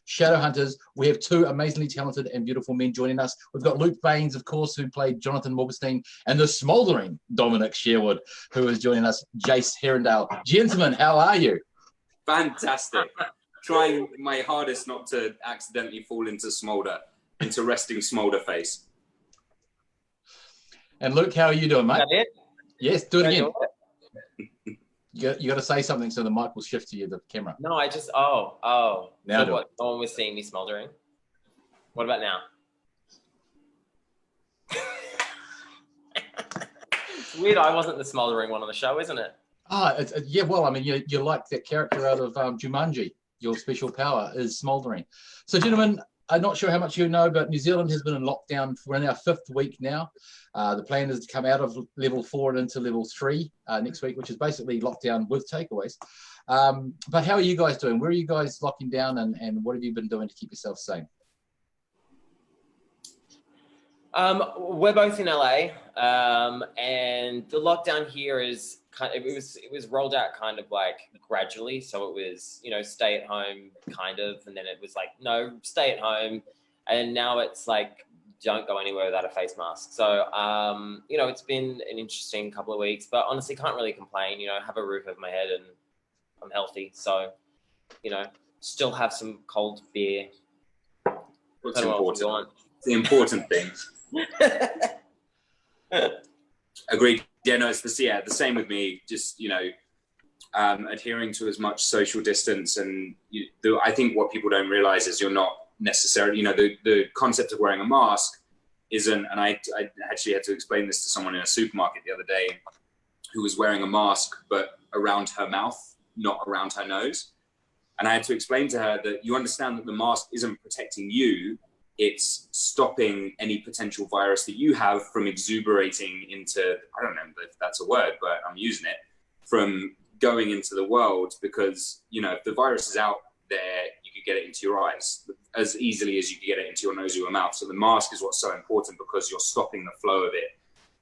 Shadow Hunters. We have two amazingly talented and beautiful men joining us. We've got Luke Baines, of course, who played Jonathan Morgenstein, and the smouldering Dominic Sherwood, who is joining us, Jace Herondale. Gentlemen, how are you? Fantastic. Trying my hardest not to accidentally fall into resting smolder face. And Luke, how are you doing, mate? It? Yes, do it again. You got to say something so the mic will shift to you, the camera. No, I just, Now so what? No one was seeing me smoldering. What about now? It's weird I wasn't the smoldering one on the show, isn't it? Yeah, well, I mean, you like that character out of Jumanji. Your special power is smouldering. So, gentlemen, I'm not sure how much you know, but New Zealand has been in lockdown for our 5th week now. The plan is to come out of level 4 and into level 3 next week, which is basically lockdown with takeaways. But how are you guys doing? Where are you guys locking down, and what have you been doing to keep yourself sane? We're both in LA, and the lockdown here is it was rolled out kind of like gradually. So it was, stay at home kind of, and then it was like, no, stay at home. And now it's like, don't go anywhere without a face mask. So, it's been an interesting couple of weeks, but honestly can't really complain, have a roof over my head and I'm healthy. So, still have some cold beer. What's important? The important things. Agreed. Yeah, no, it's the same with me. Just adhering to as much social distance, and I think what people don't realize is you're not necessarily, the concept of wearing a mask isn't. And I actually had to explain this to someone in a supermarket the other day, who was wearing a mask but around her mouth, not around her nose. And I had to explain to her that you understand that the mask isn't protecting you. It's stopping any potential virus that you have from exuberating into, I don't know if that's a word, but I'm using it, from going into the world, because, if the virus is out there, you could get it into your eyes as easily as you could get it into your nose or your mouth. So the mask is what's so important, because you're stopping the flow of it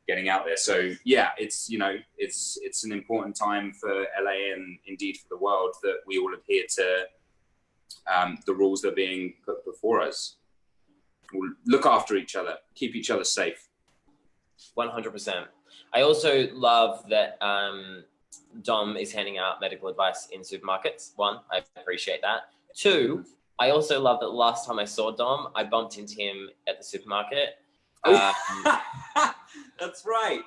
getting out there. So yeah, it's an important time for LA and indeed for the world that we all adhere to the rules that are being put before us. We'll look after each other, keep each other safe. 100%. I also love that Dom is handing out medical advice in supermarkets. 1, I appreciate that. 2, I also love that the last time I saw Dom, I bumped into him at the supermarket. That's right.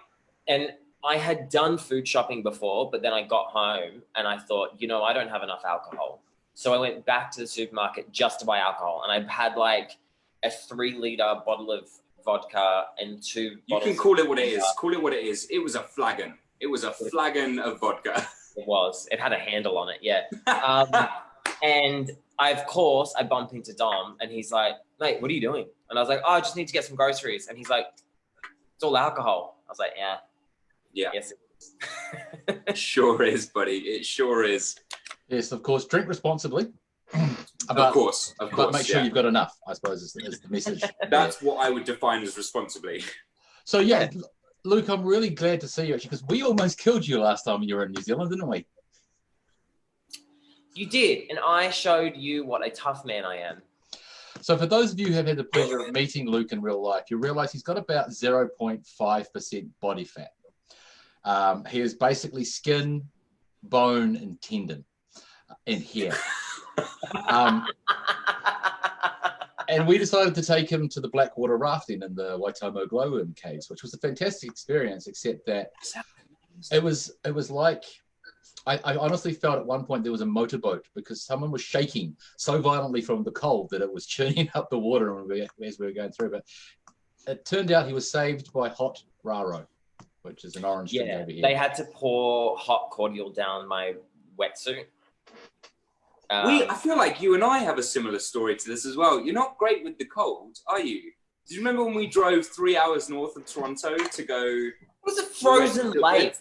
And I had done food shopping before, but then I got home and I thought, I don't have enough alcohol. So I went back to the supermarket just to buy alcohol. And I had like a 3-liter bottle of vodka and 2 bottles. You can call it what it is. Call it what it is. It was a flagon. It was a flagon of vodka. It was. It had a handle on it, yeah. And of course, I bumped into Dom and he's like, mate, what are you doing? And I was like, I just need to get some groceries. And he's like, it's all alcohol. I was like, yeah. Yeah. Yes, it is. It sure is, buddy. It sure is. Yes, of course. Drink responsibly. Of course. But make sure you've got enough, I suppose, is the message. That's what I would define as responsibly. So, yeah, Luke, I'm really glad to see you, actually, because we almost killed you last time you were in New Zealand, didn't we? You did, and I showed you what a tough man I am. So for those of you who have had the pleasure of meeting Luke in real life, you realise he's got about 0.5% body fat. He is basically skin, bone, and tendon, and hair. And we decided to take him to the Blackwater rafting in the Waitomo glowworm caves, which was a fantastic experience, except that it was like, I honestly felt at one point there was a motorboat, because someone was shaking so violently from the cold that it was churning up the water as we were going through. But it turned out he was saved by hot raro, which is an orange drink over here. They had to pour hot cordial down my wetsuit. I feel like you and I have a similar story to this as well. You're not great with the cold, are you? Do you remember when we drove 3 hours north of Toronto to go? It was a frozen lake.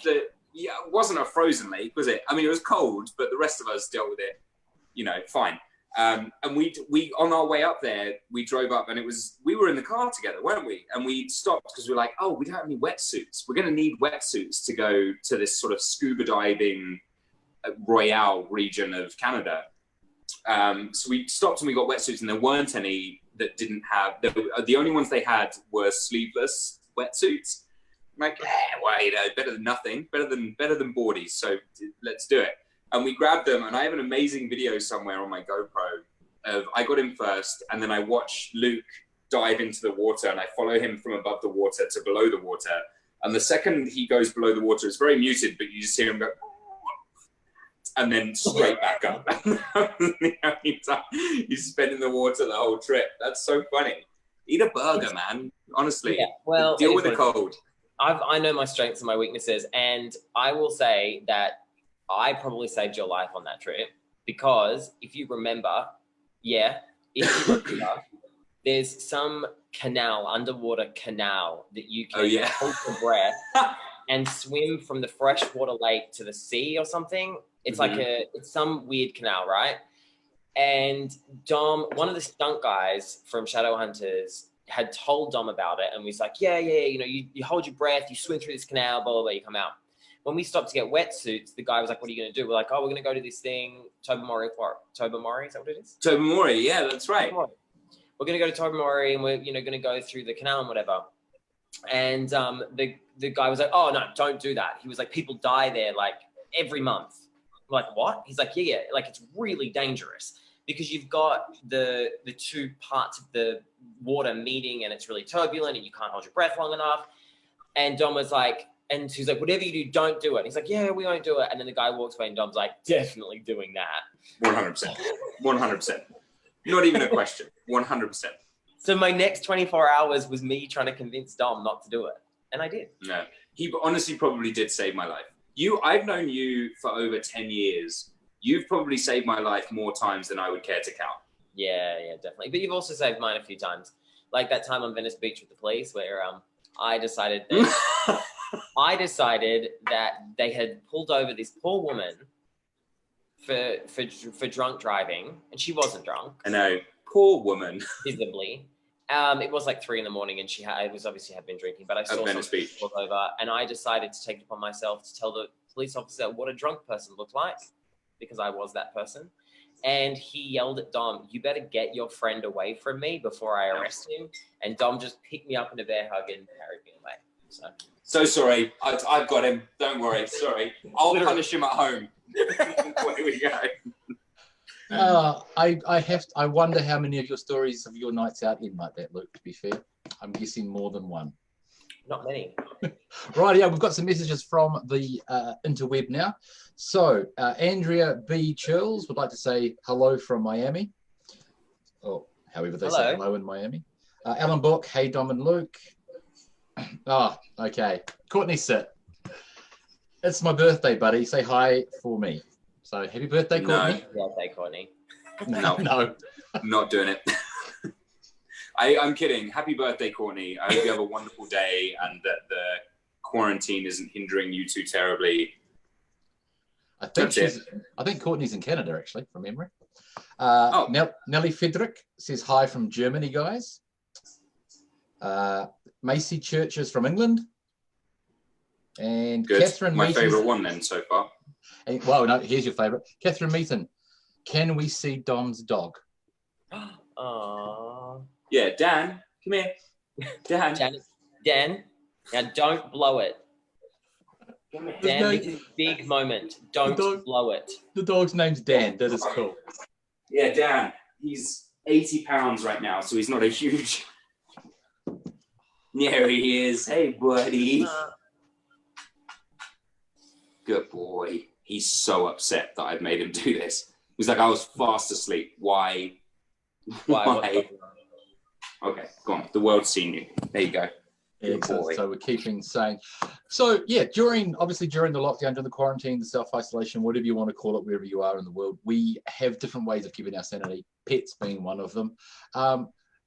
Yeah, it wasn't a frozen lake, was it? I mean, it was cold, but the rest of us dealt with it, fine. And we on our way up there, we drove up, and we were in the car together, weren't we? And we stopped because we were like, oh, we don't have any wetsuits. We're going to need wetsuits to go to this sort of scuba diving Royale region of Canada. So we stopped and we got wetsuits, and there weren't any that didn't have. The only ones they had were sleeveless wetsuits. I'm like, well, you know, better than nothing, better than boardies. So let's do it. And we grabbed them, and I have an amazing video somewhere on my GoPro of I got in first, and then I watched Luke dive into the water, and I follow him from above the water to below the water. And the second he goes below the water, it's very muted, but you just hear him go, and then straight back up. The only time he's spent in the water the whole trip. That's so funny. Eat a burger, man. Honestly, Yeah, well, deal with the cold. I know my strengths and my weaknesses, and I will say that I probably saved your life on that trip, because if you remember, there's some underwater canal that you can hold your breath and swim from the freshwater lake to the sea or something. It's like it's some weird canal, right? And Dom, one of the stunt guys from Shadowhunters, had told Dom about it, and was like, yeah, you know, you hold your breath, you swim through this canal, blah, blah, blah, you come out. When we stopped to get wetsuits, the guy was like, what are you going to do? We're like, oh, we're going to go to this thing, Tobermory, is that what it is? Tobermory, yeah, that's right. We're going to go to Tobermory, and we're, you know, going to go through the canal and whatever. And the guy was like, oh, no, don't do that. He was like, people die there like every month. I'm like, what? He's like, yeah, like it's really dangerous, because you've got the two parts of the water meeting, and it's really turbulent, and you can't hold your breath long enough. And Dom was like, and he's like, whatever you do, don't do it. And he's like, yeah, we won't do it. And then the guy walks away, and Dom's like, definitely doing that. 100%. 100%. Not even a question. 100%. So my next 24 hours was me trying to convince Dom not to do it. And I did. No, he honestly probably did save my life. I've known you for over 10 years. You've probably saved my life more times than I would care to count. Yeah, definitely. But you've also saved mine a few times. Like that time on Venice Beach with the police, where I decided that they had pulled over this poor woman for drunk driving, and she wasn't drunk. I know, poor woman. Visibly. It was like 3 a.m, and had been drinking, but I saw Venice Beach pulled over, and I decided to take it upon myself to tell the police officer what a drunk person looked like, because I was that person. And he yelled at Dom, you better get your friend away from me before I arrest him. And Dom just picked me up in a bear hug and carried me away. So sorry. I've got him. Don't worry. Sorry. I'll punish him at home. Where we go. I wonder how many of your stories of your nights out in like that, Luke, to be fair. I'm guessing more than one. Not many. Right, yeah, we've got some messages from the interweb now. So, Andrea B. Chills would like to say hello from Miami. Oh, however they say hello in Miami. Alan Book, hey, Dom and Luke. Oh, okay. Courtney, sit. It's my birthday, buddy. Say hi for me. So, happy birthday, Courtney. No. Birthday, Courtney. No. Not doing it. I'm kidding. Happy birthday, Courtney. I hope you have a wonderful day, and that the quarantine isn't hindering you too terribly. I think Courtney's in Canada, actually, from memory. Nellie Frederick says hi from Germany, guys. Macy Church is from England. And good. Catherine My Meaton, favourite one then so far. Well, no, here's your favourite. Catherine Meaton, can we see Dom's dog? Aww. Yeah, Dan, come here. Dan, now don't blow it. Dan, this is a big moment. Don't blow it. The dog's name's Dan. That is cool. Yeah, Dan. He's 80 pounds right now, so he's not a huge... There he is. Hey, buddy. Good boy. He's so upset that I've made him do this. He's like, I was fast asleep. Why? Okay, go on. The world's seen you. There you go. Excellent. So we're keeping saying. So yeah, during the lockdown, during the quarantine, the self-isolation, whatever you want to call it, wherever you are in the world, we have different ways of keeping our sanity, pets being one of them.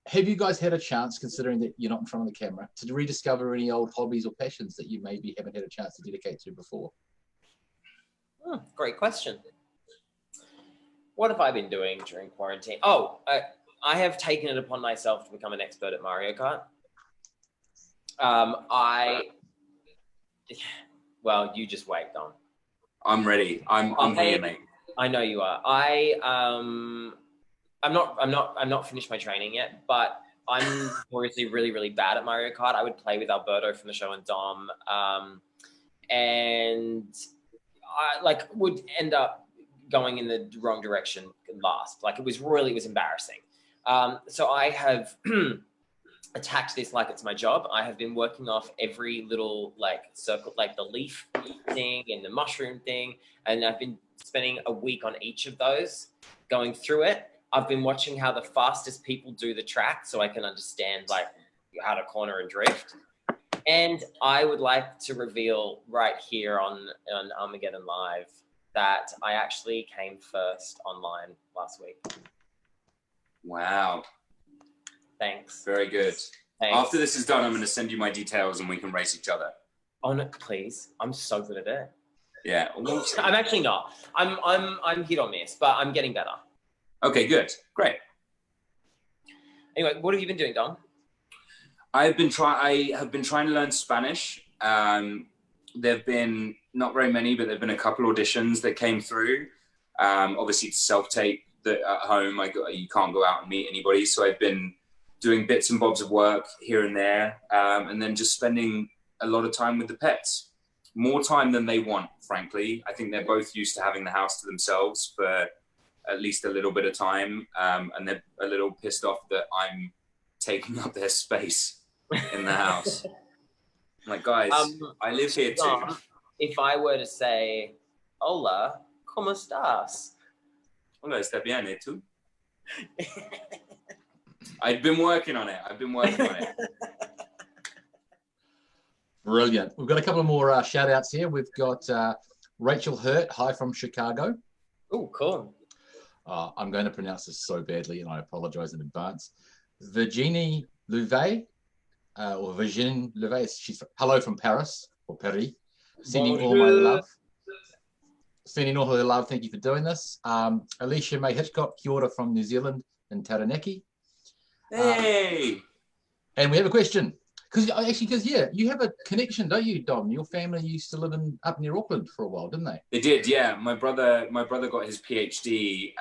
Have you guys had a chance, considering that you're not in front of the camera, to rediscover any old hobbies or passions that you maybe haven't had a chance to dedicate to before? Great question. What have I been doing during quarantine? I have taken it upon myself to become an expert at Mario Kart. Well, you just wait, Dom. I'm ready. I'm here, mate. I know you are. I'm not finished my training yet, but I'm obviously really, really bad at Mario Kart. I would play with Alberto from the show and Dom, and I would end up going in the wrong direction last. Like it was embarrassing. So I have attacked this like it's my job. I have been working off every little circle, like the leaf thing and the mushroom thing, and I've been spending a week on each of those, going through it. I've been watching how the fastest people do the track so I can understand how to corner and drift. And I would like to reveal right here on Armageddon Live that I actually came first online last week. Wow. Thanks. Very good. Thanks. After this is done, I'm going to send you my details and we can race each other. Oh no, please. I'm so good at it. Yeah. I'm actually not. I'm hit or miss, but I'm getting better. Okay, good. Great. Anyway, what have you been doing, Dom? I have been trying to learn Spanish. There've been not very many, but there've been a couple auditions that came through. Obviously it's self-tape that at home you can't go out and meet anybody. So I've been doing bits and bobs of work here and there, and then just spending a lot of time with the pets. More time than they want, frankly. I think they're both used to having the house to themselves for at least a little bit of time, and they're a little pissed off that I'm taking up their space in the house. I'm like, guys, I live here too. If I were to say, hola, ¿cómo estás? Hola, ¿está bien, y tú? I've been working on it. Brilliant. We've got a couple of more shout outs here. We've got Rachel Hurt, hi from Chicago. Oh, cool. I'm going to pronounce this so badly and I apologize in advance. Virginie Louvet, or Virginie Louvet, she's hello from Paris, or Paris. Sending all my love. Sending all her love, thank you for doing this. Alicia May Hitchcock, kia ora from New Zealand in Taranaki. Hey! And we have a question. Because you have a connection, don't you, Dom? Your family used to live up near Auckland for a while, didn't they? They did, yeah. My brother got his PhD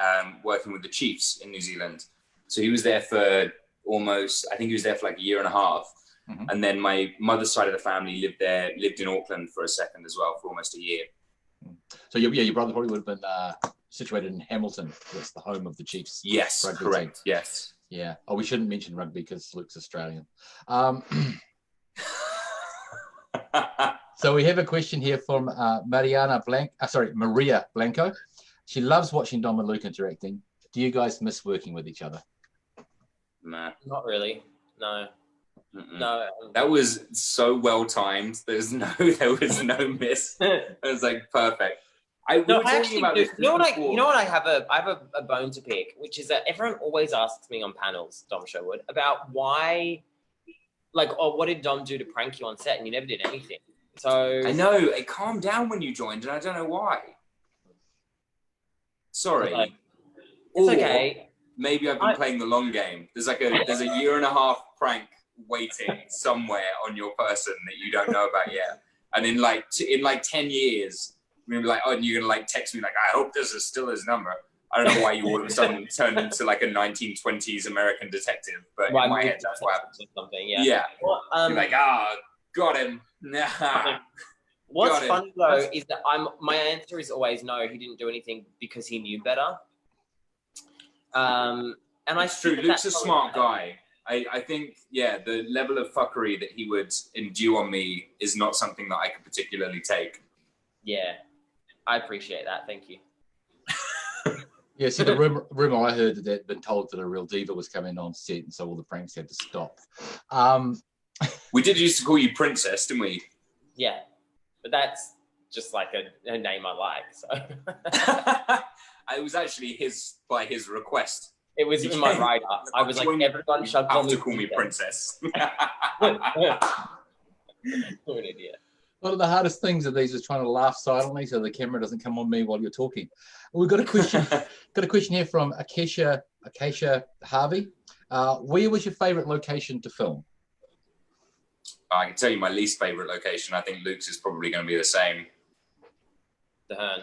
working with the Chiefs in New Zealand. So he was there for like a year and a half. Mm-hmm. And then my mother's side of the family lived in Auckland for a second as well, for almost a year. So your brother probably would have been situated in Hamilton. That's the home of the Chiefs. Yes, correct. Team. Yes. Yeah. Oh, we shouldn't mention rugby because Luke's Australian. So we have a question here from Maria Blanco. She loves watching Dom and Luke interacting. Do you guys miss working with each other? Nah. Not really. No. Mm-mm. No. That was so well timed. There was no miss. It was like perfect. You know what I have a bone to pick, which is that everyone always asks me on panels, Dom Sherwood, about why, what did Dom do to prank you on set, and you never did anything. So I know it calmed down when you joined, and I don't know why. Sorry. It's okay. Maybe I've been playing the long game. There's a year and a half prank waiting somewhere on your person that you don't know about yet, and in 10 years. We're gonna be like, oh, and you're gonna text me I hope this is still his number. I don't know why you all of a sudden turned into a 1920s American detective, but in my head that's what happened. Something, yeah. Yeah. Well, you're got him. Nah. What's funny though is that my answer is always no. He didn't do anything because he knew better. And it's true. Luke's a smart guy. I think, the level of fuckery that he would endue on me is not something that I could particularly take. Yeah. I appreciate that. Thank you. Yeah, see, the rumor I heard that they'd been told that a real diva was coming on set, and so all the pranks had to stop. We did used to call you Princess, didn't we? Yeah, but that's just a name I like. So it was actually by his request. It was in my write-up. I was everyone should call me Princess. What an idiot. One of the hardest things of these is trying to laugh silently so the camera doesn't come on me while you're talking. We've got a question. Got a question here from Acacia Harvey. Where was your favourite location to film? I can tell you my least favourite location. I think Luke's is probably going to be the same. The Hern.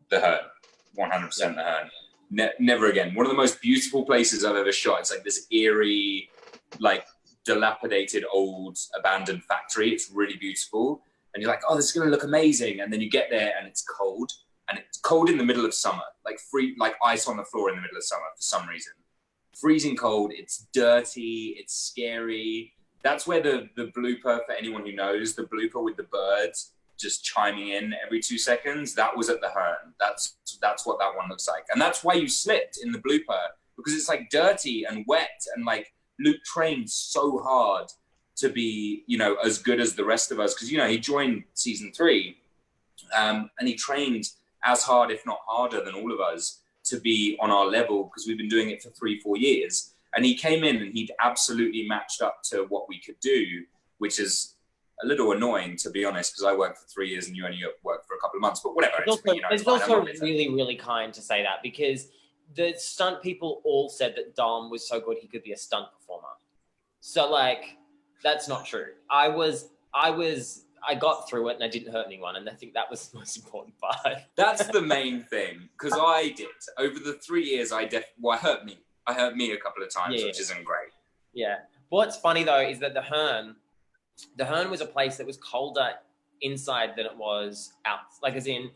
100% the Hern. never again. One of the most beautiful places I've ever shot. It's like this eerie, like dilapidated old abandoned factory. It's really beautiful. And you're like, oh, this is going to look amazing. And then you get there and it's cold. And it's cold in the middle of summer, like ice on the floor in the middle of summer for some reason. Freezing cold, it's dirty, it's scary. That's where the blooper, for anyone who knows, the blooper with the birds just chiming in every 2 seconds, that was at the Hearn. That's what that one looks like. And that's why you slipped in the blooper, because it's like dirty and wet, and like Luke trained so hard to be, you know, as good as the rest of us, because, you know, he joined season 3 and he trained as hard, if not harder than all of us, to be on our level, because we've been doing it for 3-4 years. And he came in and he'd absolutely matched up to what we could do, which is a little annoying, to be honest, because I worked for 3 years and you only worked for a couple of months, but whatever. It's also really, really kind to say that, because the stunt people all said that Dom was so good he could be a stunt performer. So, like, that's not true. I got through it and I didn't hurt anyone, and I think that was the most important part. That's the main thing, because I did. Over the 3 years, I hurt me. I hurt me a couple of times, which isn't great. Yeah. What's funny, though, is that the Hearn was a place that was colder inside than it was out. Like, as in,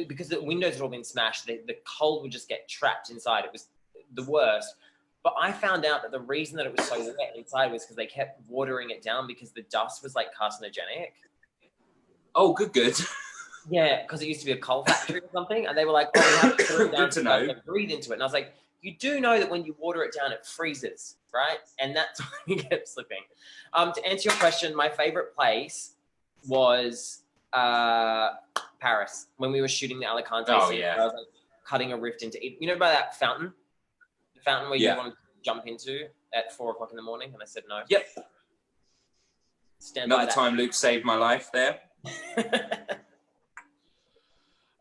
because the windows had all been smashed, the cold would just get trapped inside. It was the worst. But I found out that the reason that it was so wet inside was because they kept watering it down, because the dust was, like, carcinogenic. Oh, good. Yeah, because it used to be a coal factory or something, and they were like, "Oh, we have to put it down Good to know. to breathe into it." And I was like, "You do know that when you water it down, it freezes, right?" And that's why you kept slipping. To answer your question, my favorite place was Paris, when we were shooting the Alicante scene. Yeah. I was like cutting a rift into it. You know, by that fountain, the fountain where you wanted to jump into at 4 o'clock in the morning, and I said no. Yep. Stand by Another that. time Luke saved my life there.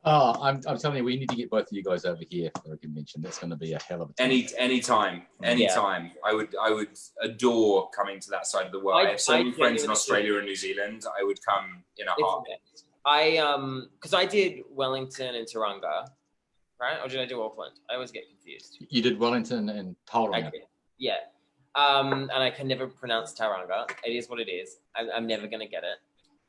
Oh, I'm telling you, we need to get both of you guys over here for a convention. That's going to be a hell of a time. Anytime. I would adore coming to that side of the world. I have so many friends in Australia and New Zealand. I would come in a heartbeat. Because I did Wellington and Tauranga, right? Or did I do Auckland? I always get confused. You did Wellington and Tauranga. Yeah. And I can never pronounce Tauranga. It is what it is. I'm never going to get it.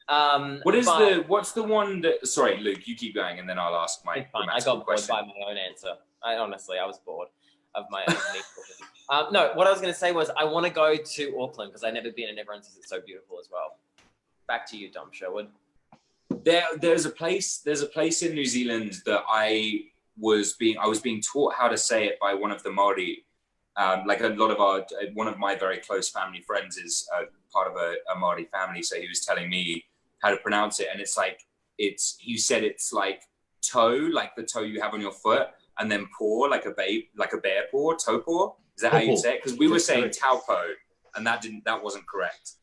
What's the one that, sorry, Luke, you keep going and then I'll ask my I got bored by my own answer. I was bored of my own. No, what I was going to say was I want to go to Auckland because I've never been, and everyone says it's so beautiful as well. Back to you, Dom Sherwood. There's a place in New Zealand that I was being taught how to say it by one of the Māori. Like a lot of one of my very close family friends is part of a Māori family, so he was telling me how to pronounce it, and he said it's like toe, like the toe you have on your foot, and then paw, like a bear paw, toe paw. Is that how you say it? Because we were saying taupo, and that wasn't correct.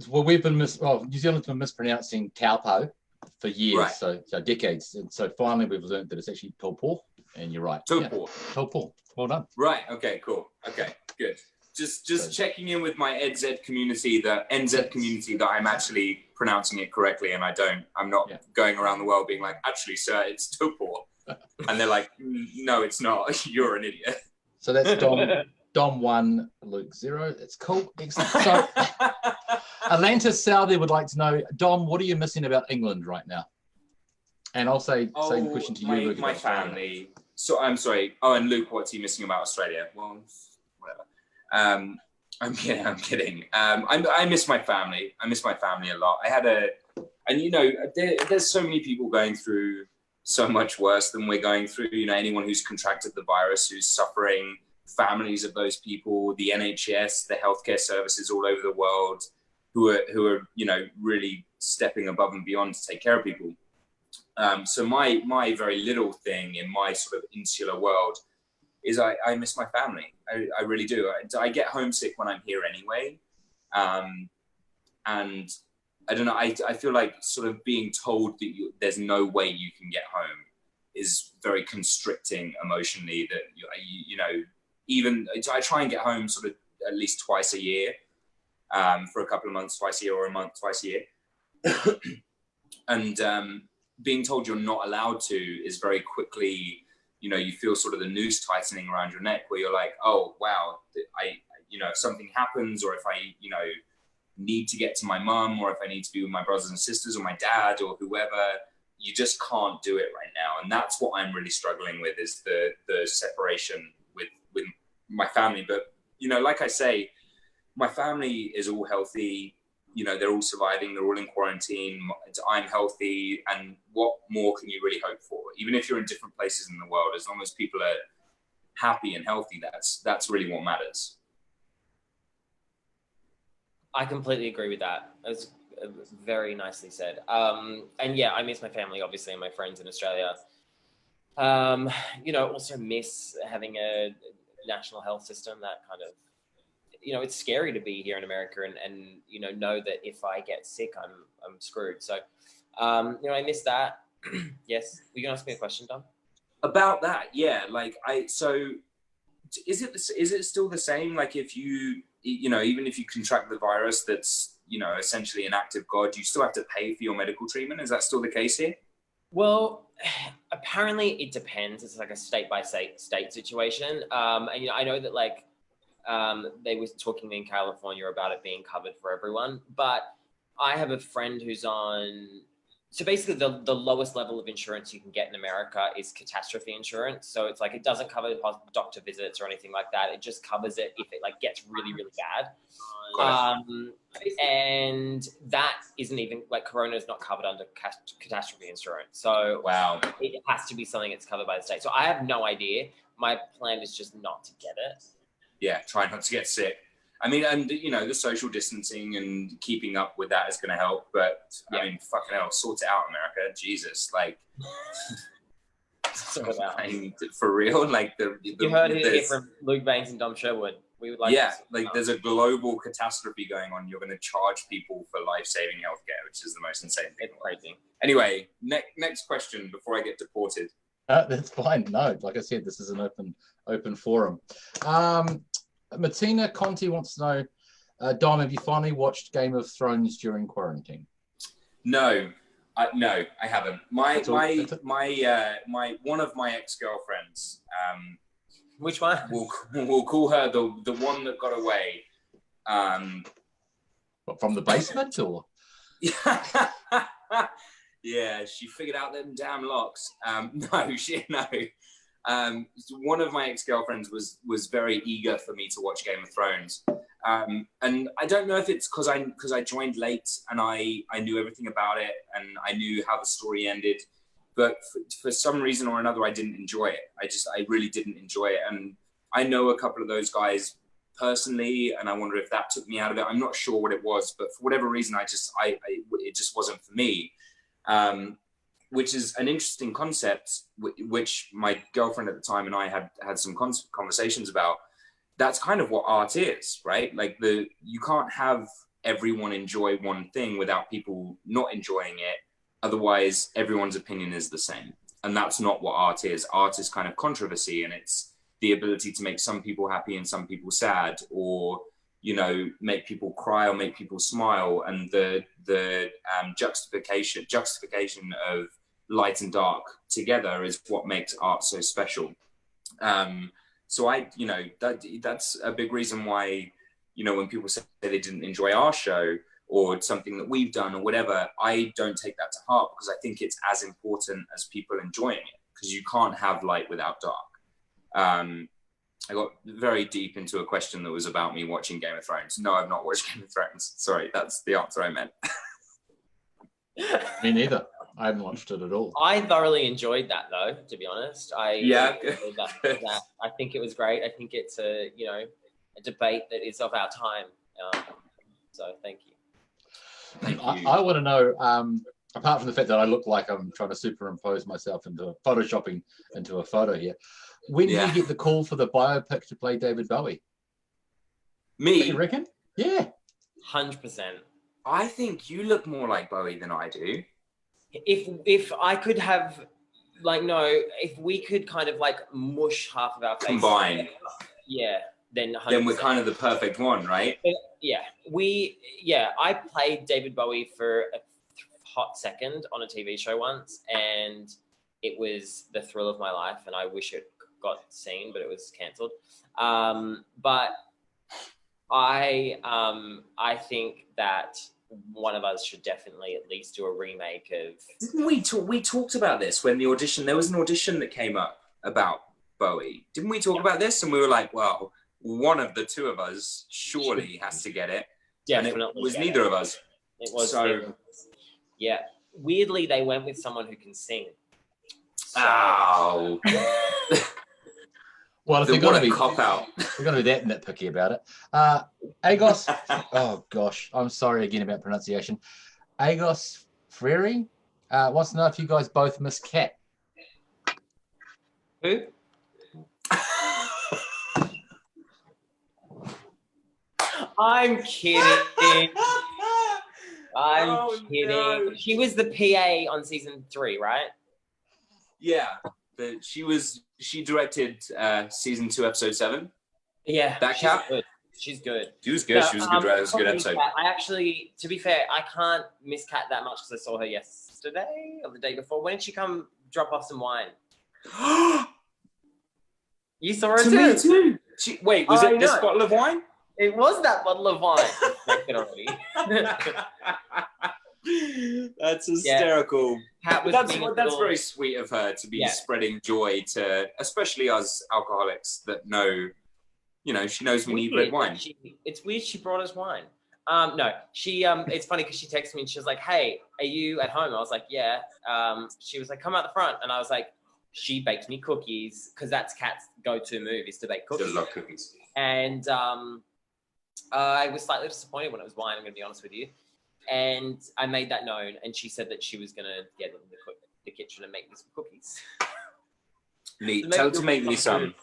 Well, New Zealand's been mispronouncing taupo for years, right. so decades, and so finally we've learned that it's actually taupo, and you're right. Taupo. Taupo. Well done. Right. Okay. Cool. Okay. Good. Just checking in with my NZ community that I'm actually pronouncing it correctly, and I'm not going around the world being like, actually, sir, it's Taupo, and they're like, no, it's not. You're an idiot. So that's Dom 1, Luke 0. That's cool. Excellent. So Atlantis Southey would like to know, Dom, what are you missing about England right now? And I'll say same question to you, Luke. My family. So I'm sorry. Oh, and Luke, what's he missing about Australia? Well, whatever. I'm kidding. I miss my family. I miss my family a lot. There's so many people going through so much worse than we're going through. You know, anyone who's contracted the virus, who's suffering, families of those people, the NHS, the healthcare services all over the world, who are really stepping above and beyond to take care of people. So my very little thing in my sort of insular world is I miss my family. I really do. I get homesick when I'm here anyway. And I don't know, I feel like sort of being told that there's no way you can get home is very constricting emotionally, that, even I try and get home sort of at least twice a year, for a couple of months, twice a year, or a month, twice a year. And being told you're not allowed to is very quickly you feel sort of the noose tightening around your neck, where you're like, oh wow, if something happens, or if I need to get to my mum, or if I need to be with my brothers and sisters or my dad or whoever, you just can't do it right now. And that's what I'm really struggling with, is the separation with my family. But like I say, my family is all healthy. They're all surviving. They're all in quarantine. I'm healthy. And what more can you really hope for? Even if you're in different places in the world, as long as people are happy and healthy, that's really what matters. I completely agree with that. It was very nicely said. And yeah, I miss my family, obviously, and my friends in Australia. Also miss having a national health system that kind of, it's scary to be here in America and know that if I get sick, I'm screwed. So, I miss that. Yes. Were you gonna ask me a question, Dom? About that, yeah. So is it still the same? Like, if you, even if you contract the virus that's, essentially an act of God, you still have to pay for your medical treatment. Is that still the case here? Well, apparently it depends. It's like a state by state situation. And I know that they were talking in California about it being covered for everyone, but I have a friend who's on. So basically, the lowest level of insurance you can get in America is catastrophe insurance. So it's like, it doesn't cover doctor visits or anything like that. It just covers it if it gets really, really bad. And that isn't even Corona is not covered under catastrophe insurance. So wow, it has to be something that's covered by the state. So I have no idea. My plan is just not to get it. Yeah, try not to get sick. I mean, and the social distancing and keeping up with that is going to help. But yeah. I mean, fucking hell, sort it out, America. Jesus, for real. You heard it here from Luke Baines and Dom Sherwood. We would there's a global catastrophe going on. You're going to charge people for life-saving healthcare, which is the most insane thing. It's crazy. Anyway, next question before I get deported. That's fine. No, like I said, this is an open forum. Martina Conti wants to know, Dom, have you finally watched Game of Thrones during quarantine? No, I haven't. My one of my ex-girlfriends. Which one? We'll call her the one that got away. What, from the basement or? Yeah, she figured out them damn locks. One of my ex-girlfriends was very eager for me to watch Game of Thrones. And I don't know if it's because I joined late and I knew everything about it and I knew how the story ended, but for some reason or another, I didn't enjoy it. I really didn't enjoy it. And I know a couple of those guys personally, and I wonder if that took me out of it. I'm not sure what it was, but for whatever reason, it just wasn't for me. Which is an interesting concept, which my girlfriend at the time and I had some conversations about. That's kind of what art is, right? You can't have everyone enjoy one thing without people not enjoying it. Otherwise, everyone's opinion is the same. And that's not what art is. Art is kind of controversy, and it's the ability to make some people happy and some people sad, or, make people cry or make people smile. And the juxtaposition of light and dark together is what makes art so special. So that's a big reason why, when people say they didn't enjoy our show or something that we've done or whatever, I don't take that to heart, because I think it's as important as people enjoying it, because you can't have light without dark. I got very deep into a question that was about me watching Game of Thrones. No, I've not watched Game of Thrones. Sorry, that's the answer I meant. Me neither. I haven't watched it at all. I thoroughly enjoyed that, though, to be honest. That. I think it was great. I think it's a debate that is of our time. So thank you. I want to know, apart from the fact that I look like I'm trying to superimpose myself into photoshopping into a photo here, when did you get the call for the biopic to play David Bowie? Me? You reckon? Yeah. 100%. I think you look more like Bowie than I do. If I could have, if we could kind of mush half of our faces combine, together, yeah, then 100%. Then we're kind of the perfect one, right? I played David Bowie for a hot second on a TV show once, and it was the thrill of my life, and I wish it got seen, but it was cancelled. But I think that one of us should definitely at least do a remake of. Didn't we talk? We talked about this when the audition. There was an audition that came up about Bowie. Didn't we talk about this? And we were like, well, one of the two of us surely has to get it. Definitely, and it was neither of us. It was. So, yeah. Weirdly, they went with someone who can sing. So. Oh. Well, if they're going to be cop out, we're going to be that nitpicky about it. Agos. Oh gosh, I'm sorry again about pronunciation. Agos Freire wants to know if you guys both miss Kat. Who? I'm kidding. I'm kidding. No. She was the PA on season 3, right? Yeah, but she directed season 2, episode 7. Yeah, that Kat. She's good. She was good. No, she was a good. It was a good episode. Kat, I actually, to be fair, I can't miss Kat that much because I saw her yesterday or the day before. When did she come drop off some wine? You saw her Me too. Wait, was it this bottle of wine? It was that bottle of wine. It already. That's hysterical. Yeah. That's very sweet of her to be spreading joy to, especially us alcoholics that know, she knows we need red wine. It's weird she brought us wine. No, she. It's funny because she texted me and she was like, "Hey, are you at home?" I was like, "Yeah." She was like, "Come out the front," and I was like, "She baked me cookies because that's Kat's go-to move is to bake cookies." I love cookies. And I was slightly disappointed when it was wine. I'm going to be honest with you. And I made that known, and she said that she was going to get in the kitchen and make me some cookies. Neat. Tell her to make me some.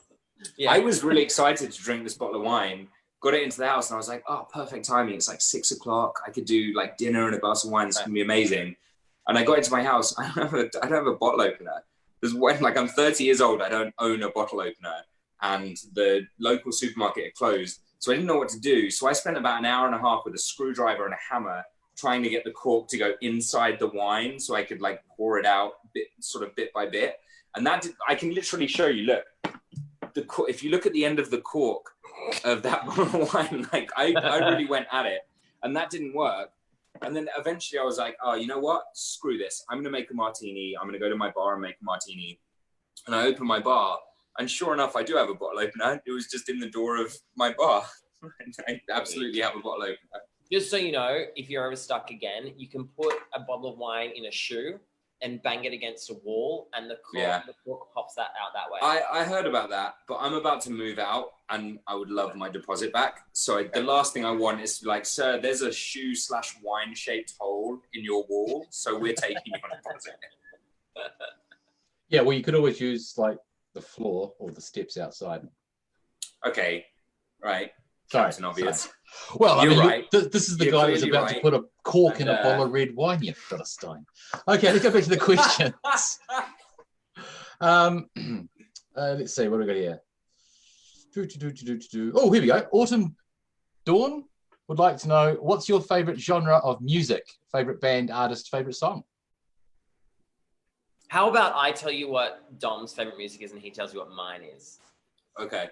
Yeah. I was really excited to drink this bottle of wine. Got it into the house, and I was like, "Oh, perfect timing! It's like 6 o'clock. I could do like dinner and a glass of wine. It's gonna be amazing." And I got into my house. I don't have a bottle opener. There's when I'm 30 years old. I don't own a bottle opener, and the local supermarket had closed, so I didn't know what to do. So I spent about an hour and a half with a screwdriver and a hammer trying to get the cork to go inside the wine, so I could like pour it out bit by bit. And I can literally show you. Look, if you look at the end of the cork of that bottle of wine, like I really went at it, and that didn't work. And then eventually I was like, oh, you know what? Screw this. I'm gonna make a martini. I'm gonna go to my bar and make a martini. And I open my bar, and sure enough, I do have a bottle opener. It was just in the door of my bar. I absolutely have a bottle opener. Just so you know, if you're ever stuck again, you can put a bottle of wine in a shoe and bang it against a wall, and the cork pops that out that way. I heard about that, but I'm about to move out, and I would love my deposit back. So the last thing I want is like, sir, there's a shoe/wine shaped hole in your wall, so we're taking your deposit. Yeah, well, you could always use like the floor or the steps outside. Okay, right. Sorry, Captain Obvious. Sorry. Well, you're right. This is the guy who's about to put a cork in a bottle of red wine, you Philistine. Okay, let's go back to the questions. Let's see, what do we got here? Oh, here we go. Autumn Dawn would like to know, what's your favourite genre of music? Favourite band, artist, favourite song? How about I tell you what Dom's favourite music is and he tells you what mine is? Okay.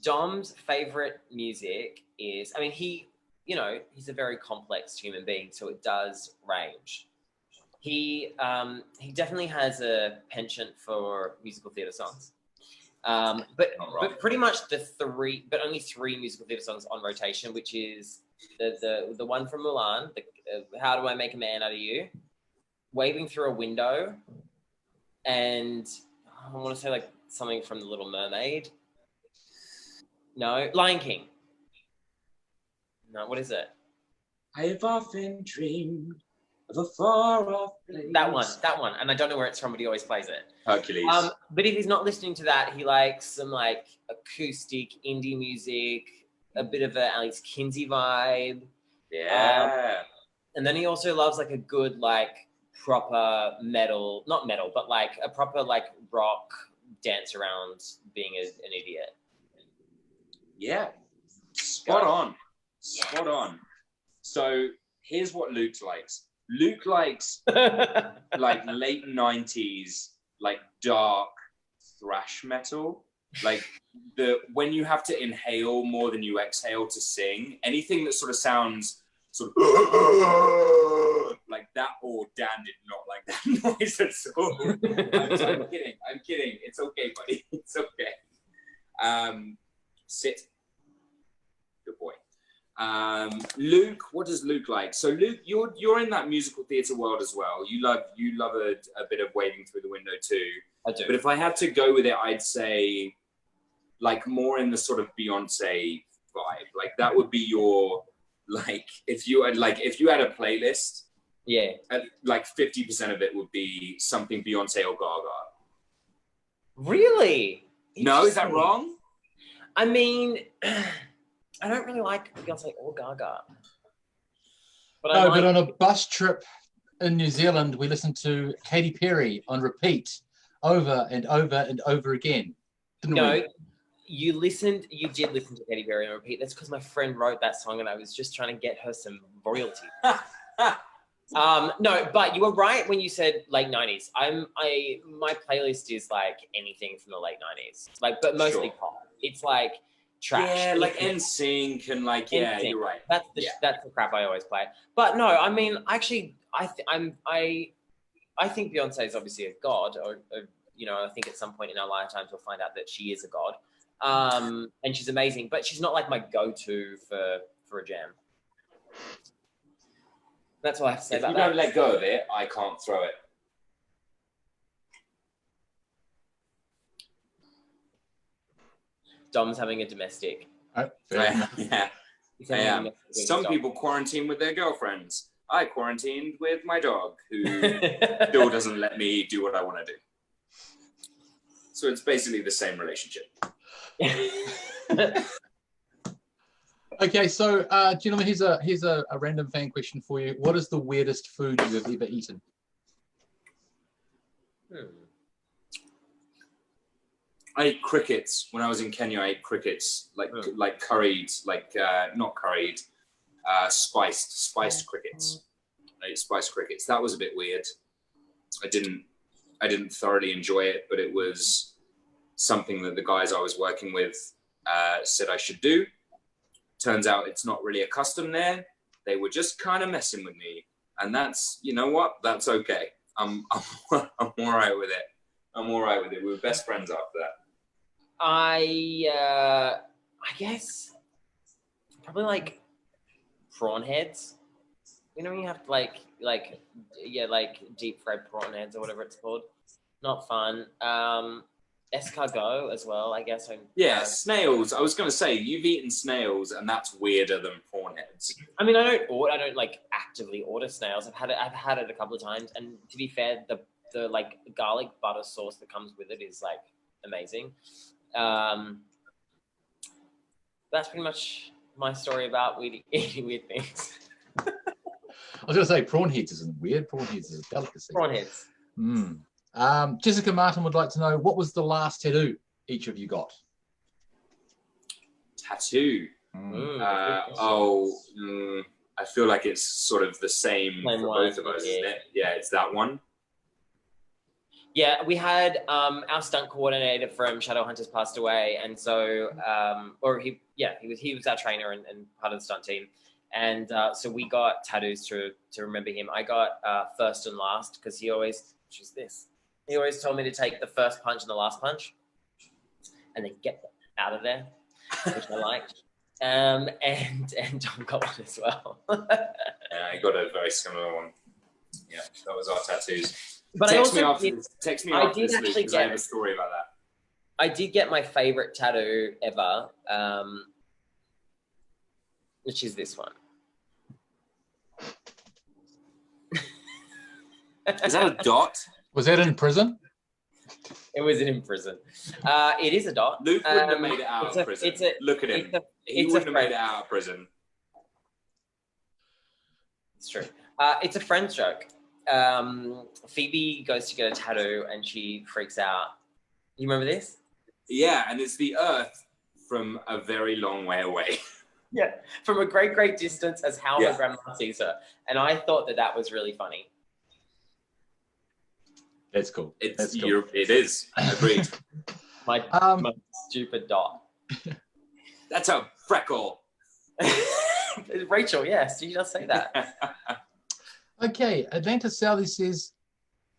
Dom's favorite music is, I mean, he's a very complex human being, so it does range. He definitely has a penchant for musical theatre songs. But pretty much only three musical theatre songs on rotation, which is the one from Mulan, How Do I Make a Man Out of You, Waving Through a Window, and I want to say like something from The Little Mermaid. No, Lion King. No, what is it? I have often dreamed of a far-off place. That one. And I don't know where it's from, but he always plays it. Hercules. But if he's not listening to that, he likes some like acoustic indie music, a bit of a Alex Kinsey vibe. Yeah. And then he also loves like a good like proper metal, not metal, but like a proper like rock dance around being an idiot. Yeah, spot on. So here's what Luke likes. Luke likes like late 90s like dark thrash metal. Like when you have to inhale more than you exhale to sing, anything that sort of sounds sort of like that, or Dan did not like that noise at all. I'm kidding. It's okay, buddy. It's okay. Sit. Good boy. Luke, what does Luke like? So Luke, you're in that musical theatre world as well. You love a bit of waving through the window too. I do. But if I had to go with it, I'd say like more in the sort of Beyonce vibe. Like that would be your, like if you had a playlist, yeah, like 50% of it would be something Beyonce or Gaga. Really? No, is that wrong? I mean, I don't really like Beyonce or Gaga. But on a bus trip in New Zealand, we listened to Katy Perry on repeat over and over and over again. Didn't we? You did listen to Katy Perry on repeat. That's because my friend wrote that song and I was just trying to get her some royalty. No, but you were right when you said late 90s. My playlist is like anything from the late 90s, like, but mostly pop. It's like trash. Yeah, like NSYNC and like, yeah, NSYNC. You're right. That's the crap I always play. But no, I mean, actually, I think Beyonce is obviously a god, or I think at some point in our lifetimes we'll find out that she is a god. And she's amazing, but she's not like my go-to for a jam. That's all I have to say about that. If you don't let go of it, I can't throw it. Dom's having a domestic. Yeah. Some people quarantine with their girlfriends. I quarantined with my dog, who still doesn't let me do what I want to do. So it's basically the same relationship. Okay, so gentlemen, here's a random fan question for you. What is the weirdest food you have ever eaten? I ate crickets when I was in Kenya. I ate crickets, like curried, not curried, spiced crickets. I ate spiced crickets. That was a bit weird. I didn't thoroughly enjoy it, but it was something that the guys I was working with said I should do. Turns out it's not really a custom there. They were just kind of messing with me, and that's, you know what? That's okay. I'm all right with it. I'm all right with it. We were best friends after that. I guess probably like prawn heads. You know, you have to like deep fried prawn heads or whatever it's called. Not fun. Escargot as well, I guess. Snails. I was going to say, you've eaten snails, and that's weirder than prawn heads. I mean, I don't like actively order snails. I've had it a couple of times, and to be fair, the like garlic butter sauce that comes with it is like amazing. That's pretty much my story about eating weird things. I was going to say prawn heads isn't weird. Prawn heads is a delicacy. Prawn heads. Jessica Martin would like to know, what was the last tattoo each of you got? Tattoo? I feel like it's sort of the same for both of us, isn't it? Yeah, it's that one. Yeah, we had our stunt coordinator from Shadowhunters passed away, and so he was our trainer and part of the stunt team, and so we got tattoos to remember him. I got first and last because he always told me to take the first punch and the last punch, and then get out of there, which I liked. And Tom got one as well. Yeah, I got a very similar one. Yeah, that was our tattoos. But text me after this, because I have a story about that. I did get my favorite tattoo ever, which is this one. Is that a dot? Was that in prison? It was in prison. It is a dot. Luke wouldn't have made it out of prison. Look at him. He wouldn't have made it out of prison. It's true. It's a friend's joke. Phoebe goes to get a tattoo and she freaks out. You remember this? Yeah, and it's the Earth from a very long way away. Yeah, from a great, great distance as how her grandma sees her. And I thought that was really funny. That's cool. It's That's cool. it is. Agreed. My stupid dot. That's a freckle. Rachel, yes, did you just say that? Okay, Atlanta Sally says,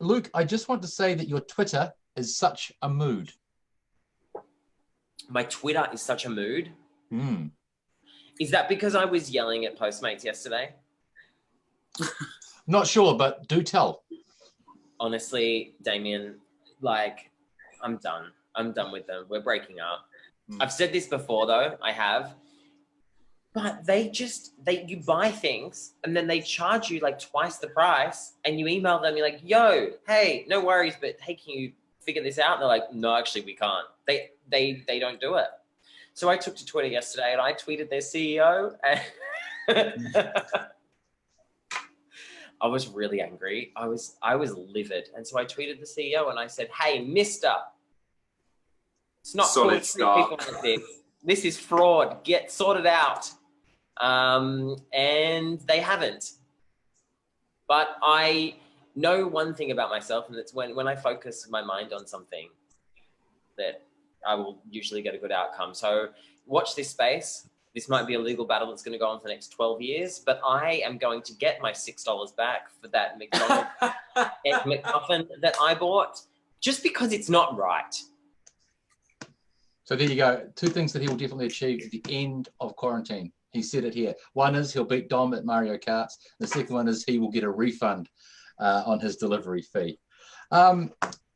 Luke, I just want to say that your Twitter is such a mood. My Twitter is such a mood. Mm. Is that because I was yelling at Postmates yesterday? Not sure, but do tell. Honestly, Damien, like, I'm done. I'm done with them. We're breaking up. I've said this before, though. I have. But you buy things and then they charge you like twice the price, and you email them, you're like, yo, hey, no worries, but hey, can you figure this out? And they're like, no, actually, we can't. They don't do it. So I took to Twitter yesterday and I tweeted their CEO, and I was really angry. I was livid. And so I tweeted the CEO and I said, hey, mister, it's not cool to treat people like this. This is fraud. Get sorted out. And they haven't. But I know one thing about myself, and it's when I focus my mind on something that I will usually get a good outcome. So watch this space. This might be a legal battle that's going to go on for the next 12 years, but I am going to get my $6 back for that McDonald's egg McMuffin that I bought, just because it's not right. So there you go. Two things that he will definitely achieve at the end of quarantine. He said it here. One is he'll beat Dom at Mario Kart. The second one is he will get a refund on his delivery fee.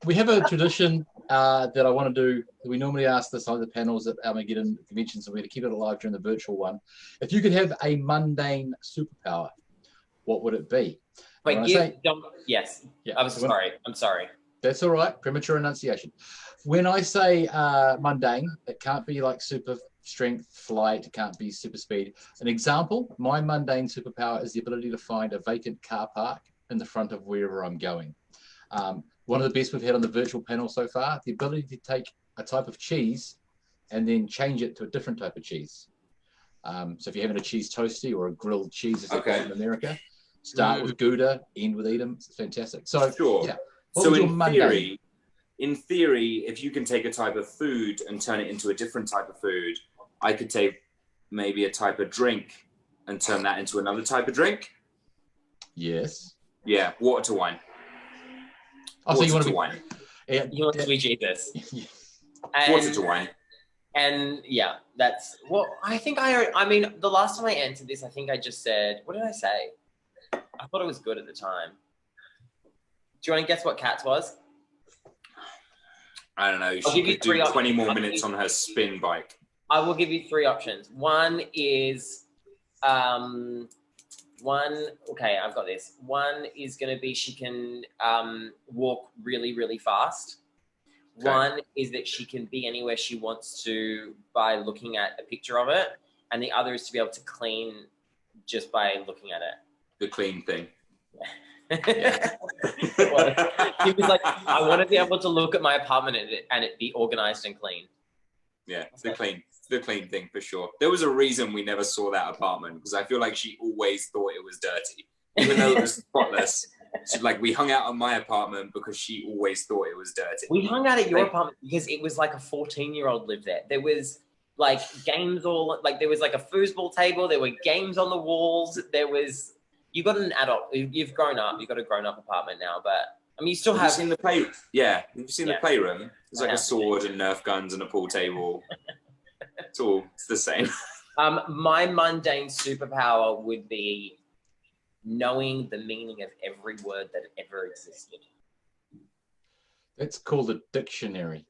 We have a tradition that I want to do. We normally ask this on the panels at Armageddon conventions, so we're going to keep it alive during the virtual one. If you could have a mundane superpower, what would it be? Wait, Dom. Yes. Yeah. I'm sorry. That's all right. Premature enunciation. When I say mundane, it can't be like super strength, flight. It can't be super speed. An example, my mundane superpower is the ability to find a vacant car park in the front of wherever I'm going. One of the best we've had on the virtual panel so far, the ability to take a type of cheese and then change it to a different type of cheese. So if you're having a cheese toasty or a grilled cheese, as they call it in America, start with Gouda, end with Edam. It's fantastic. So, yeah. So in theory, if you can take a type of food and turn it into a different type of food, I could take maybe a type of drink and turn that into another type of drink. Yes. Yeah, water to wine. Oh, so you want to wine? Yeah, you want to be Jesus. Water to wine. And yeah, that's what I think. I mean, the last time I answered this, I think I just said, what did I say? I thought it was good at the time. Do you want to guess what Kat's was? I don't know. She could do 20 more minutes on her spin bike. I will give you 3 options. One is, okay, I've got this. One is going to be she can walk really, really fast. Okay. One is that she can be anywhere she wants to by looking at a picture of it. And the other is to be able to clean just by looking at it. The clean thing. Yeah. Well, he was like, I want to be able to look at my apartment and it be organized and clean. Yeah, the clean thing for sure. There was a reason we never saw that apartment, because I feel like she always thought it was dirty, even though it was spotless. So, like, we hung out at my apartment because she always thought it was dirty. We hung out at your apartment because it was like a 14-year-old lived there. There was like games there was like a foosball table. There were games on the walls. You got an adult. You've grown up. You've got a grown-up apartment now, but I mean, you still have. You seen the play? Yeah, have you seen the playroom? There's like a sword and Nerf guns and a pool table. It's the same. My mundane superpower would be knowing the meaning of every word that ever existed. That's called a dictionary.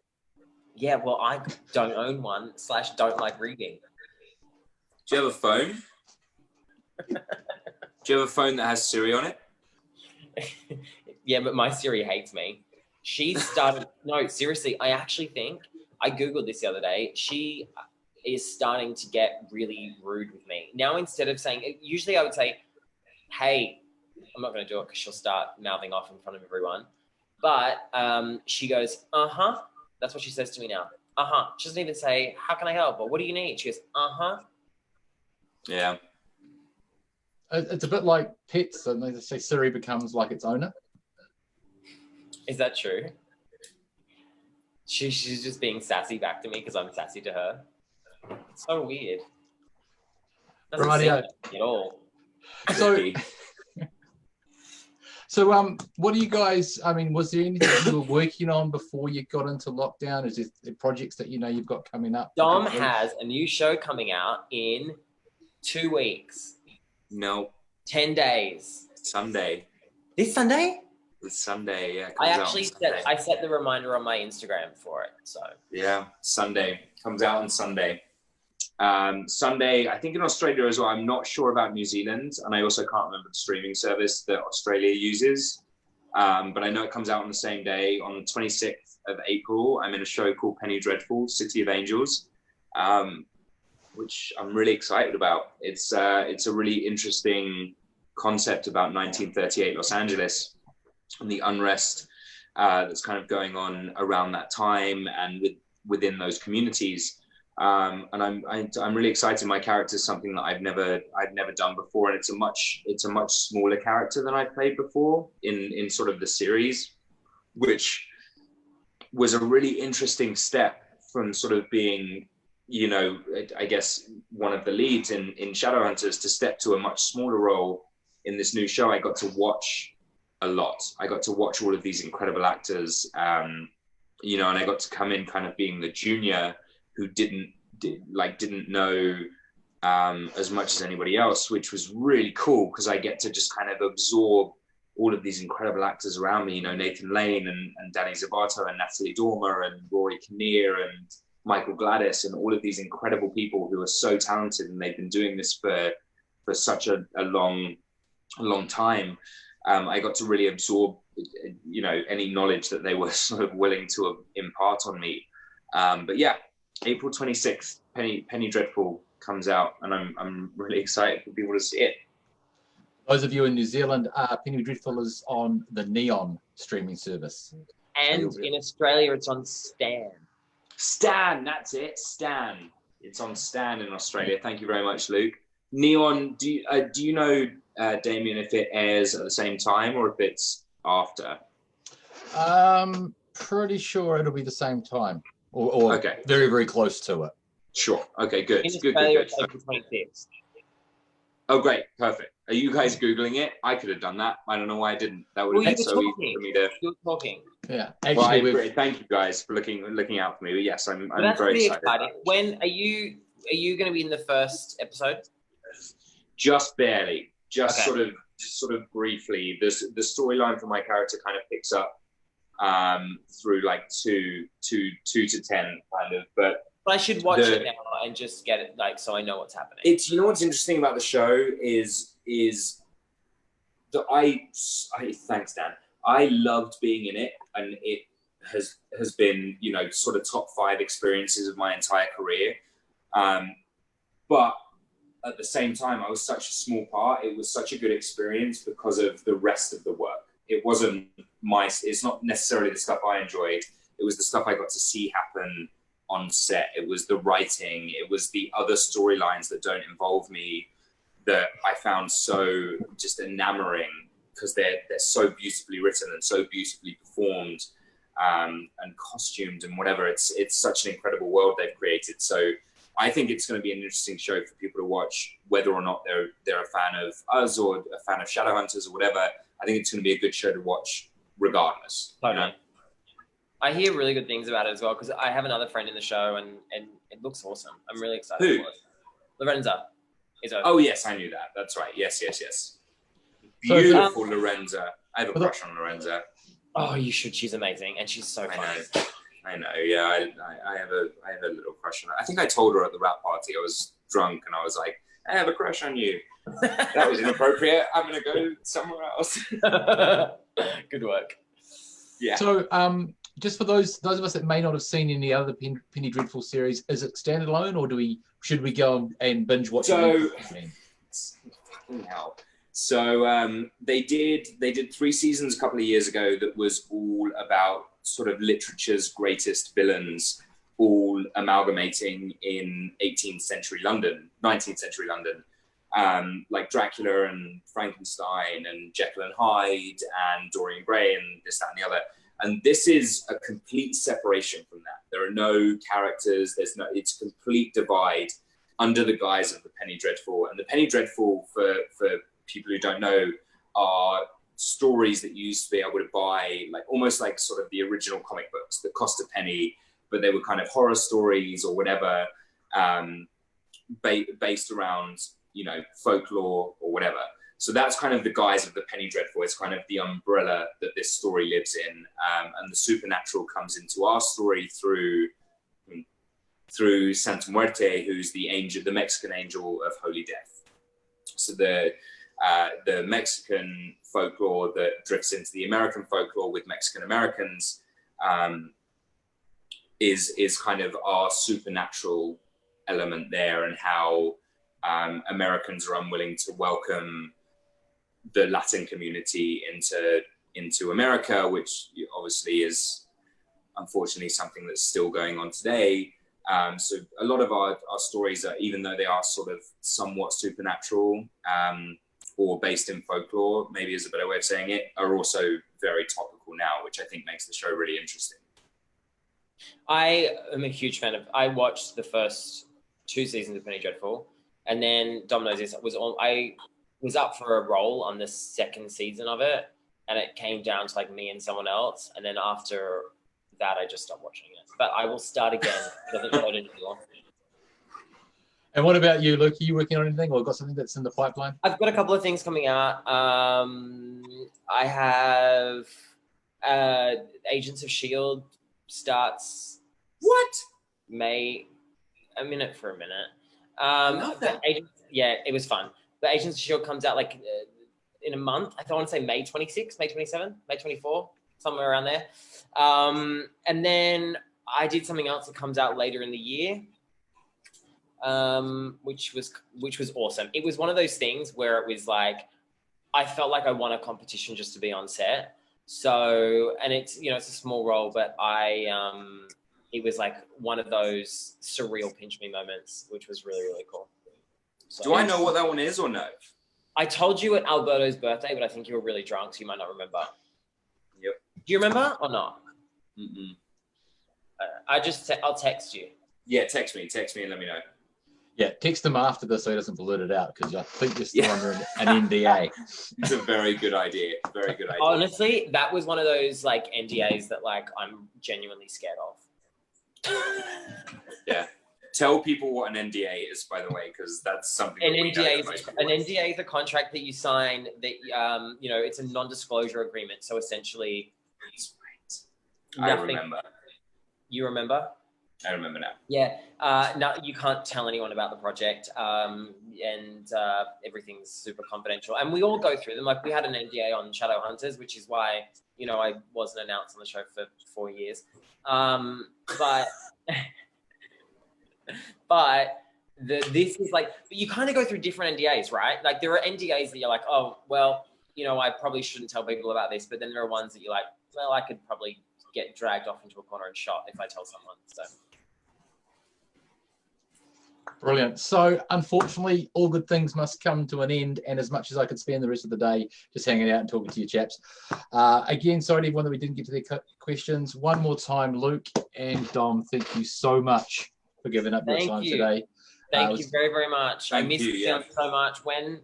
Yeah, well, I don't own one / don't like reading. Do you have a phone? Do you have a phone that has Siri on it? Yeah, but my Siri hates me. She started... No, seriously, I actually think... I Googled this the other day. She is starting to get really rude with me. Now, instead of saying... Usually I would say, hey, I'm not going to do it because she'll start mouthing off in front of everyone. But she goes, uh-huh. That's what she says to me now. Uh-huh. She doesn't even say, how can I help? Or what do you need? She goes, uh-huh. Yeah. It's a bit like pets, and they say Siri becomes like its owner. Is that true? She's just being sassy back to me because I'm sassy to her. It's so weird. Doesn't seem like it at all. So, what do you guys? I mean, was there anything you were working on before you got into lockdown? Is there projects that you know you've got coming up? Dom has a new show coming out in 2 weeks. No. 10 days. Sunday. This Sunday? It's Sunday, yeah. I set the reminder on my Instagram for it. So yeah, Sunday comes out on Sunday. Sunday, I think in Australia as well. I'm not sure about New Zealand, and I also can't remember the streaming service that Australia uses. But I know it comes out on the same day, on the 26th of April. I'm in a show called Penny Dreadful, City of Angels, which I'm really excited about. It's a really interesting concept about 1938 Los Angeles and the unrest that's kind of going on around that time and within those communities. And I'm really excited. My character is something that I've never done before, and it's a much smaller character than I've played before in sort of the series, which was a really interesting step from sort of being, you know, I guess one of the leads in Shadowhunters to step to a much smaller role in this new show. I got to watch a lot. I got to watch all of these incredible actors, you know, and I got to come in kind of being the junior who didn't know as much as anybody else, which was really cool because I get to just kind of absorb all of these incredible actors around me, you know, Nathan Lane and Danny Zabato and Natalie Dormer and Rory Kinnear and Michael Gladys and all of these incredible people who are so talented, and they've been doing this for such a long time. I got to really absorb, you know, any knowledge that they were sort of willing to impart on me. But yeah, April 26th, Penny Dreadful comes out, and I'm really excited for people to see it. Those of you in New Zealand, Penny Dreadful is on the Neon streaming service. And in Australia, it's on Stan. Stan, that's it, Stan. It's on Stan in Australia. Thank you very much, Luke. Neon, do you know, Damien, if it airs at the same time or if it's after? Pretty sure it'll be the same time. Or okay. Very, very close to it. Sure. Okay, good. In Australia, it's April 26th. Oh, great. Perfect. Are you guys Googling it? I could have done that. I don't know why I didn't. That would have been so easy for me to... You were talking. Yeah. Actually, well, I agree. Thank you guys for looking out for me. But yes, I'm very excited. When are you going to be in the first episode? Just barely. Just sort of briefly. The storyline for my character kind of picks up through like 2 to 10 kind of, but I should watch it now and just get it, like, so I know what's happening. It's, you know, what's interesting about the show is that thanks, Dan. I loved being in it, and it has been, you know, sort of top 5 experiences of my entire career. But at the same time, I was such a small part. It was such a good experience because of the rest of the work. It's not necessarily the stuff I enjoyed. It was the stuff I got to see happen on set. It was the writing. It was the other storylines that don't involve me that I found so just enamoring because they're so beautifully written and so beautifully performed and costumed and whatever. It's such an incredible world they've created. So I think it's going to be an interesting show for people to watch, whether or not they're a fan of us or a fan of Shadowhunters or whatever. I think it's going to be a good show to watch regardless. Totally. You know? I hear really good things about it as well because I have another friend in the show and it looks awesome. I'm really excited for it. Lorenza. Oh, yes, I knew that. That's right. Yes. Beautiful Lorenza. I have a crush on Lorenza. Oh, you should. She's amazing and she's so funny. I know. Yeah, I have a little crush on her. I think I told her at the rap party. I was drunk and I was like, I have a crush on you. That was inappropriate. I'm going to go somewhere else. Good work. Yeah. So, just for those of us that may not have seen any other Penny Dreadful series, is it standalone or should we go and binge watch it? Fucking hell. So they did 3 seasons a couple of years ago that was all about sort of literature's greatest villains, all amalgamating in 18th century London, 19th century London, like Dracula and Frankenstein and Jekyll and Hyde and Dorian Gray and this, that, and the other. And this is a complete separation from that. There are no characters. It's a complete divide under the guise of the Penny Dreadful. And the Penny Dreadful, for people who don't know, are stories that you used to be able to buy, like almost like sort of the original comic books that cost a penny, but they were kind of horror stories or whatever, based around, you know, folklore or whatever. So that's kind of the guise of the Penny Dreadful. It's kind of the umbrella that this story lives in, and the supernatural comes into our story through Santa Muerte, who's the angel, the Mexican angel of Holy Death. So the Mexican folklore that drifts into the American folklore with Mexican Americans is kind of our supernatural element there, and how Americans are unwilling to welcome the Latin community into America, which obviously is unfortunately something that's still going on today. So a lot of our stories are, even though they are sort of somewhat supernatural or based in folklore, maybe is a better way of saying it, are also very topical now, which I think makes the show really interesting. I am a huge fan of. I watched the first 2 seasons of Penny Dreadful, and then Domino's I was up for a role on the 2nd season of it, and it came down to like me and someone else, and then after that I just stopped watching it. But I will start again. It doesn't go anymore. And what about you, Luke? Are you working on anything, or got something that's in the pipeline? I've got a couple of things coming out. I have Agents of S.H.I.E.L.D. starts May. I'm in it for a minute. I love that. Yeah, it was fun. But Agents of S.H.I.E.L.D. comes out like in a month. I want to say May 26th, May 27th, May 24th, somewhere around there. And then I did something else that comes out later in the year, which was awesome. It was one of those things where it was like, I felt like I won a competition just to be on set. So, and it's, you know, it's a small role, but it was like one of those surreal pinch me moments, which was really, really cool. So, do I know what that one is or no? I told you at Alberto's birthday, but I think you were really drunk, so you might not remember. Yep. Do you remember or not? Mm-mm. I'll text you. Yeah, text me and let me know. Yeah, text him after this so he doesn't blurt it out, because I think you're still under an NDA. It's a very good idea. Very good idea. Honestly, that was one of those like NDAs that like I'm genuinely scared of. Yeah. Tell people what an NDA is, by the way, because that's something. An NDA is a contract that you sign that you know, it's a non-disclosure agreement. So essentially, I remember. You remember? I remember now. Yeah. No, you can't tell anyone about the project, and everything's super confidential. And we all go through them. Like we had an NDA on Shadowhunters, which is why, you know, I wasn't announced on the show for 4 years. But this is like, but you kind of go through different NDAs, right? Like there are NDAs that you're like, oh, well, you know, I probably shouldn't tell people about this. But then there are ones that you're like, well, I could probably get dragged off into a corner and shot if I tell someone. So. Brilliant. So unfortunately, all good things must come to an end. And as much as I could spend the rest of the day just hanging out and talking to you chaps, again, sorry to everyone that we didn't get to their questions. One more time, Luke and Dom, thank you so much for giving up your time today. Thank you very, very much. I missed you so much. When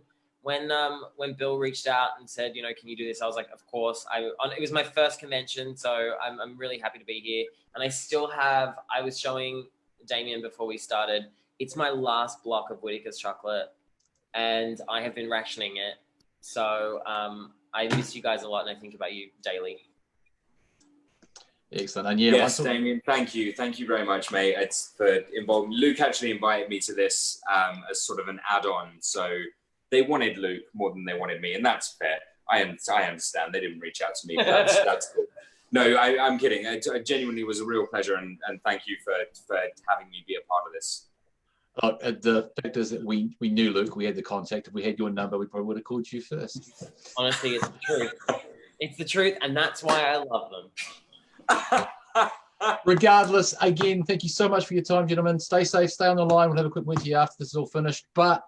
Bill reached out and said, you know, can you do this? I was like, of course. It was my first convention, so I'm really happy to be here. And I was showing Damien before we started. It's my last block of Whittaker's chocolate, and I have been rationing it. So I miss you guys a lot, and I think about you daily. Excellent. And yeah, yes, Damien, thank you very much, mate. It's for involving. Luke actually invited me to this as sort of an add-on. So they wanted Luke more than they wanted me, and that's fair. I understand. They didn't reach out to me, but that's cool. No, I'm kidding. It genuinely was a real pleasure, and thank you for having me be a part of this. The fact is that we knew Luke, we had the contact. If we had your number, we probably would have called you first. Honestly, it's the truth. It's the truth, and that's why I love them. Regardless, again, thank you so much for your time, gentlemen. Stay safe, stay on the line. We'll have a quick word to you after this is all finished. But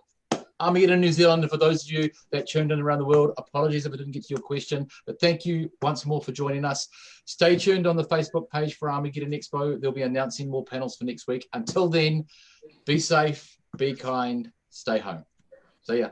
Armageddon New Zealand. And for those of you that tuned in around the world, apologies if I didn't get to your question, but thank you once more for joining us. Stay tuned on the Facebook page for Armageddon Expo. They'll be announcing more panels for next week. Until then, be safe, be kind, stay home. See ya.